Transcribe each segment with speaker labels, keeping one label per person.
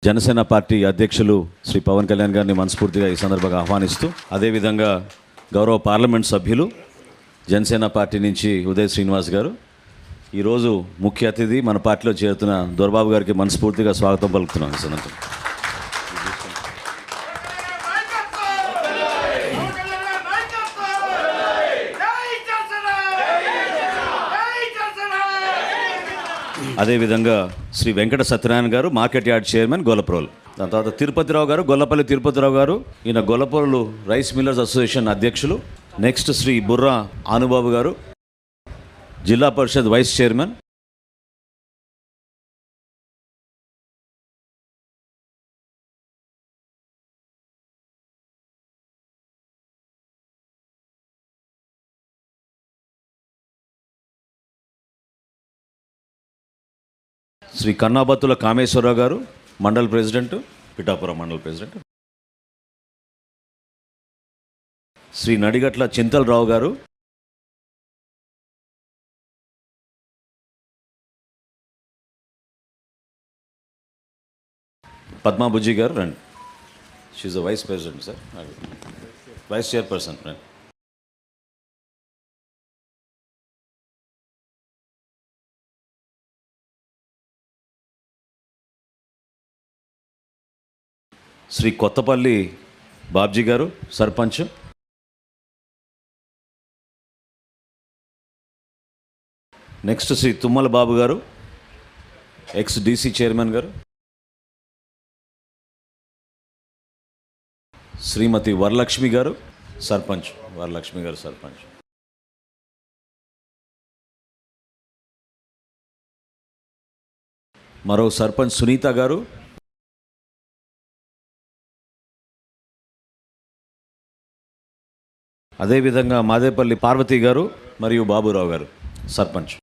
Speaker 1: Janasena party అధ్యక్షులు శ్రీ పవన్ కళ్యాణ్ గారిని మనస్ఫూర్తిగా ఈ సందర్భంగా ఆహ్వానిస్తూ, అదేవిధంగా గౌరవ పార్లమెంట్ సభ్యులు జనసేన పార్టీ నుంచి ఉదయ్ శ్రీనివాస్ గారు, ఈరోజు ముఖ్య అతిథి మన పార్టీలో చేరుతున్న దొరబాబు గారికి మనస్ఫూర్తిగా స్వాగతం పలుకుతున్నాం. ఈ సందర్భంగా అదేవిధంగా శ్రీ వెంకట సత్యనారాయణ గారు, మార్కెట్ యార్డ్ చైర్మన్, గొల్లప్రోలు. దాని తర్వాత తిరుపతిరావు గారు, గొల్లపల్లి తిరుపతిరావు గారు, ఈయన గొల్లప్రోలు రైస్ మిల్లర్స్ అసోసియేషన్ అధ్యక్షులు. Next Shri Burra Anubabu garu, Zilla Parishad vice chairman. Shri Kannabathula Kameswararao garu, mandal president, Pithapuram mandal president. Shri Nadigatla Chintalarao garu, Padmabujji garu రండి. షీఈ్ vice president sir, vice chairperson రండి. Shri Kothapalli Babji garu, sarpanch. Next Shri Tummala Babu garu, ex DC chairman గారు. శ్రీమతి వరలక్ష్మి గారు, సర్పంచ్, వరలక్ష్మి గారు సర్పంచ్. మరో సర్పంచ్ సునీత గారు. అదేవిధంగా మాదేపల్లి పార్వతి గారు మరియు బాబురావు గారు, సర్పంచ్.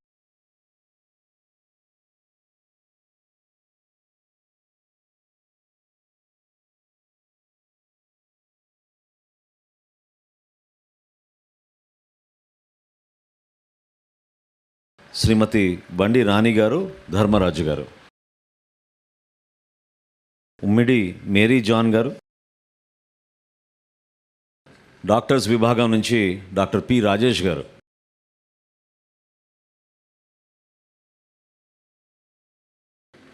Speaker 1: శ్రీమతి బండి రాణి గారు, ధర్మరాజు గారు. ఉమ్మిడి మేరీ జాన్ గారు. డాక్టర్స్ విభాగం నుంచి డాక్టర్ పి రాజేష్ గారు.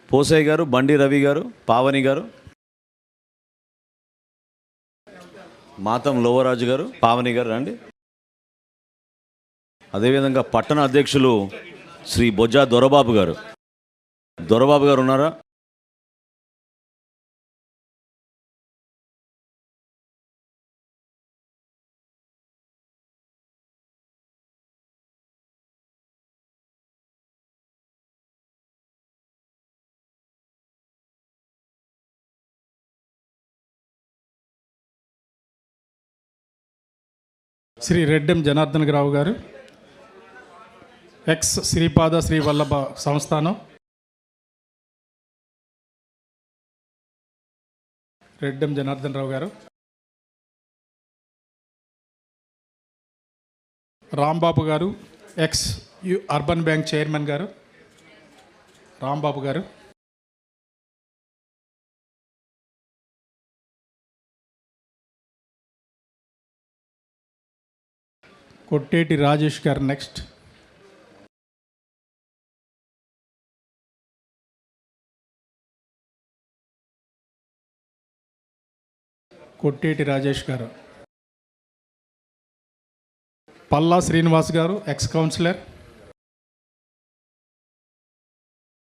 Speaker 1: పోసయ్య గారు, బండి రవి గారు, పావని గారు. మాతం లోవరాజు గారు, పావని గారు రండి. అదేవిధంగా పట్టణ అధ్యక్షులు శ్రీ బొజ్జా దొరబాబు గారు. దొరబాబు గారు ఉన్నారా?
Speaker 2: శ్రీ రెడ్డెం జనార్దన్ రావు గారు, ఎక్స్ శ్రీపాద శ్రీ వల్లభ సంస్థానం. రెడ్డెం జనార్దన్ రావు గారు. రాంబాబు గారు, ఎక్స్ అర్బన్ బ్యాంక్ చైర్మన్ గారు, రాంబాబు గారు. కొట్టేటి రాజేష్ గారు నెక్స్ట్. కొట్టేటి రాజేష్ గారు. పల్లా శ్రీనివాస్ గారు, ఎక్స్ కౌన్సిలర్.